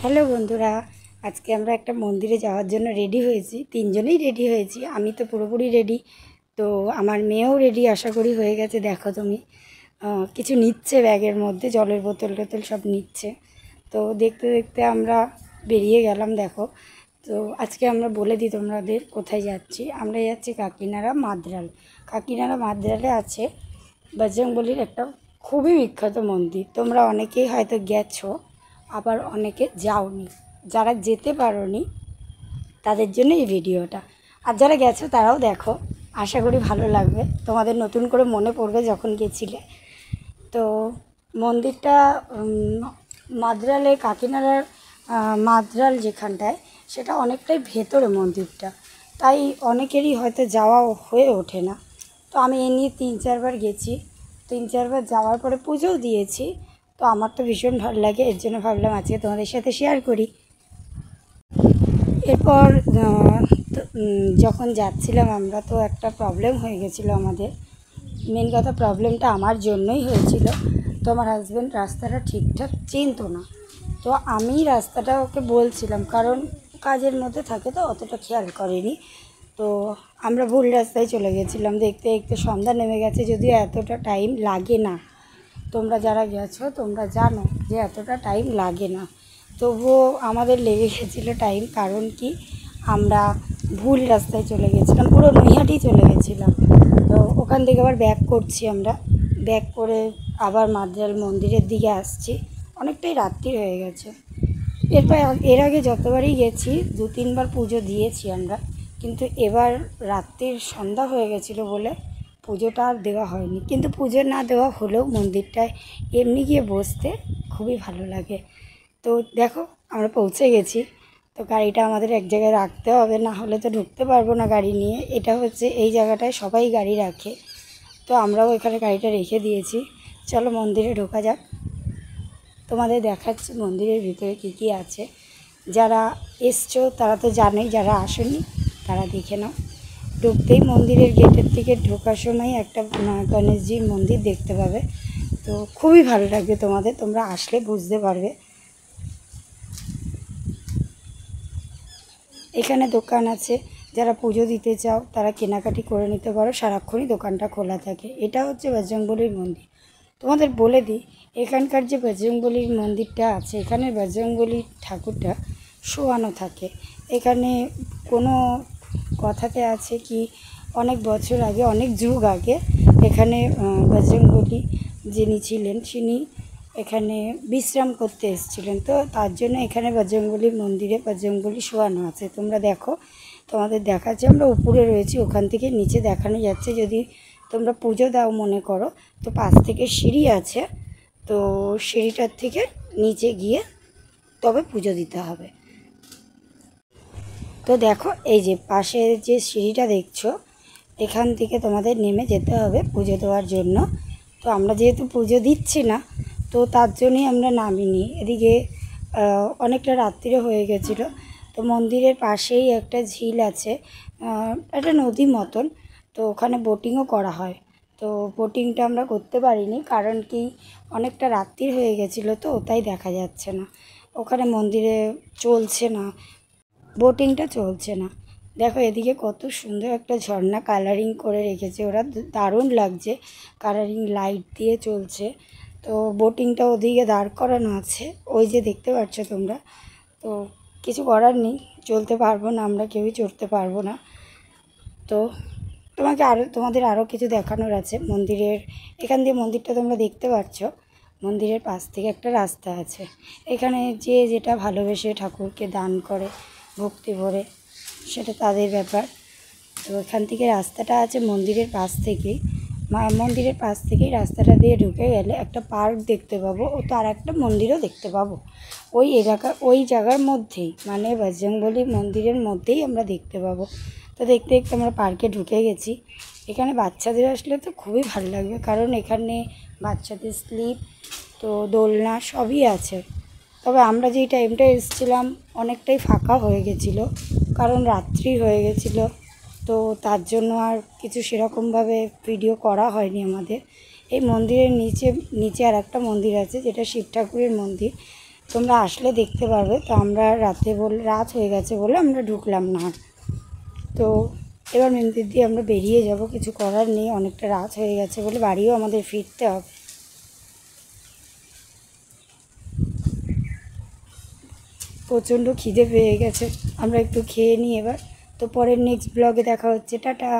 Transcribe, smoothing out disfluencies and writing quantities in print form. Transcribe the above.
Hello বন্ধুরা, আজকে আমরা একটা মন্দিরে যাওয়ার জন্য রেডি হয়েছি। তিনজনেই রেডি হয়েছি, আমি তো পুরোপুরি রেডি। তো আমার মেয়েও রেডি আশা করি হয়ে গেছে। দেখো তুমি, কিছু নিচ্ছে ব্যাগের মধ্যে, জলের বোতল টোতল সব নিচ্ছে। তো দেখতে দেখতে আমরা বেরিয়ে গেলাম। দেখো, তো আজকে আমরা বলে দিই তোমাদের কোথায় যাচ্ছি। আমরা যাচ্ছি কাকিনাড়া মাদ্রাল। কাকিনাড়া মাদ্রালে আছে বজরংবলির একটা খুবই বিখ্যাত মন্দির। তোমরা অনেকেই হয়তো গেছো, আবার অনেকে যাওনি। যারা যেতে পারোনি তাদের জন্য এই ভিডিওটা, আর যারা গেছো তারাও দেখো, আশা করি ভালো লাগবে। তোমাদের নতুন করে মনে পড়বে যখন গেছিলে। তো মন্দিরটা মাদ্রালে, কাকিনাড়ার মাদ্রাল যেখানটায়, সেটা অনেকটাই ভেতরে মন্দিরটা, তাই অনেকেরই হয়তো যাওয়া হয়ে ওঠে না। তো আমি এ নিয়ে 3-4 বার গেছি। 3-4 বার যাওয়ার পরে পুজোও দিয়েছি। তো আমার তো ভীষণ ভালো লাগে, এর জন্য ভাবলাম আজকে তোমাদের সাথে শেয়ার করি। এরপর যখন যাচ্ছিলাম আমরা, তো একটা প্রবলেম হয়ে গেছিলো আমাদের। মেন কথা, প্রবলেমটা আমার জন্যই হয়েছিল। তো আমার হাজব্যান্ড রাস্তাটা ঠিকঠাক চিনতো না। তো আমি রাস্তাটা ওকে বলছিলাম, কারণ কাজের মধ্যে থাকে তো অতটা খেয়াল করেনি। তো আমরা ভুল রাস্তায় চলে গেছিলাম। দেখতে দেখতে সন্ধ্যা নেমে গেছে, যদিও এতটা টাইম লাগে না। তোমরা যারা গেছো তোমরা জানো যে এতটা টাইম লাগে না, তবুও আমাদের লেগে গেছিলো টাইম। কারণ কি, আমরা ভুল রাস্তায় চলে গেছিলাম, পুরো নৈহাটি চলে গেছিলাম। তো ওখান থেকে আবার ব্যাক করছি, আমরা ব্যাক করে আবার মাদ্রাল মন্দিরের দিকে আসছি। অনেকটাই রাত্রি হয়ে গেছে। এর আগে যতবারই গেছি 2-3 বার পুজো দিয়েছি আমরা, কিন্তু এবার রাত্রির সন্ধ্যা হয়ে গেছিলো বলে পুজোটা আর দেওয়া হয়নি। কিন্তু পুজো না দেওয়া হলেও মন্দিরটায় এমনি গিয়ে বসতে খুবই ভালো লাগে। তো দেখো, আমরা পৌঁছে গেছি। তো গাড়িটা আমাদের এক জায়গায় রাখতে হবে, না হলে তো ঢুকতে পারবো না গাড়ি নিয়ে। এটা হচ্ছে এই জায়গাটায় সবাই গাড়ি রাখে, তো আমরাও এখানে গাড়িটা রেখে দিয়েছি। চলো মন্দিরে ঢোকা যাক। তোমাদের দেখাচ্ছি মন্দিরের ভিতরে কী কী আছে। যারা এসছো তারা তো জানোই, যারা আসেনি তারা দেখে নাও। ঢুকতেই মন্দিরের গেটের থেকে ঢোকার সময় একটা গণেশজির মন্দির দেখতে পাবে। তো খুবই ভালো লাগবে তোমাদের, তোমরা আসলে বুঝতে পারবে। এখানে দোকান আছে, যারা পুজো দিতে চাও তারা কেনাকাটি করে নিতে পারো, সারাক্ষণই দোকানটা খোলা থাকে। এটা হচ্ছে বজরংবলির মন্দির। তোমাদের বলে দিই, এখানকার যে বজরংবলির মন্দিরটা আছে, এখানে বজরংবলির ঠাকুরটা শোয়ানো থাকে। এখানে কোনো কথাতে আছে কি, অনেক বছর আগে, অনেক যুগ আগে এখানে বজরংবলী যিনি ছিলেন, তিনি এখানে বিশ্রাম করতে এসেছিলেন। তো তার জন্য এখানে বজরংবলীর মন্দিরে বজরংবলী শোয়ানো আছে। তোমরা দেখো, তোমাদের দেখাচ্ছে, আমরা উপরে রয়েছি, ওখান থেকে নিচে দেখানো যাচ্ছে। যদি তোমরা পুজো দাও মনে করো, তো পাশ থেকে সিঁড়ি আছে, তো সিঁড়িটার থেকে নিচে গিয়ে তবে পুজো দিতে হবে। তো দেখো, এই যে পাশে যে সিঁড়িটা দেখছো, এখান থেকে তোমাদের নেমে যেতে হবে পুজো দেওয়ার জন্য। তো আমরা যেহেতু পুজো দিচ্ছি না, তো তার জন্যই আমরা নামিনি। এদিকে অনেকটা রাত্রিরে হয়ে গেছিলো। তো মন্দিরের পাশেই একটা ঝিল আছে, একটা নদী মতন। তো ওখানে বোটিংও করা হয়। তো বোটিংটা আমরা করতে পারিনি, কারণ কি, অনেকটা রাত্রি হয়ে গেছিলো, তো তাই দেখা যাচ্ছে না। ওখানে মন্দিরে চলছে না, বোটিংটা চলছে না। দেখো এদিকে কত সুন্দর একটা ঝর্ণা কালারিং করে রেখেছে ওরা, দারুণ লাগছে। কালারিং লাইট দিয়ে চলছে। তো বোটিংটা ওদিকে দাঁড় করানো আছে, ওই যে দেখতে পাচ্ছ তোমরা। তো কিছু করার নেই, চলতে পারবো না, আমরা কেউই চড়তে পারবো না। তো তোমাদের আরও কিছু দেখানোর আছে মন্দিরের। এখান দিয়ে মন্দিরটা তোমরা দেখতে পাচ্ছ। মন্দিরের পাশ থেকে একটা রাস্তা আছে। এখানে যে যেটা ভালোবেসে ঠাকুরকে দান করে ভক্তি ভরে, সেটা তাদের ব্যাপার। তো এখান থেকে রাস্তাটা আছে মন্দিরের পাশ থেকেই। মন্দিরের পাশ থেকেই রাস্তাটা দিয়ে ঢুকে গেলে একটা পার্ক দেখতে পাবো, ও তো আর একটা মন্দিরও দেখতে পাবো। ওই জায়গার মধ্যেই, মানে বজরংবলী মন্দিরের মধ্যেই আমরা দেখতে পাবো। তো দেখতে দেখতে আমরা পার্কে ঢুকে গেছি। এখানে বাচ্চাদের আসলে তো খুবই ভালো লাগবে, কারণ এখানে বাচ্চাদের স্লিপ, তো দোলনা সবই আছে। তবে আমরা যেই টাইমটা এসেছিলাম অনেকটাই ফাঁকা হয়ে গেছিলো, কারণ রাত্রি হয়ে গেছিলো। তো তার জন্য আর কিছু সেরকমভাবে ভিডিও করা হয়নি আমাদের। এই মন্দিরের নিচে আর একটা মন্দির আছে, যেটা শিব ঠাকুরের মন্দির। তোমরা আসলে দেখতে পারবে। তো আমরা রাত হয়ে গেছে বলে আমরা ঢুকলাম না। তো এবার মন্দির দিয়ে আমরা বেরিয়ে যাব, কিছু করার নেই, অনেকটা রাত হয়ে গেছে বলে বাড়িও আমাদের ফিরতে হবে। প্রচণ্ড খিদে পেয়ে গেছে, আমরা একটু খেয়ে নিই এবার। তো পরের নেক্সট ব্লগে দেখা হচ্ছে, টাটা।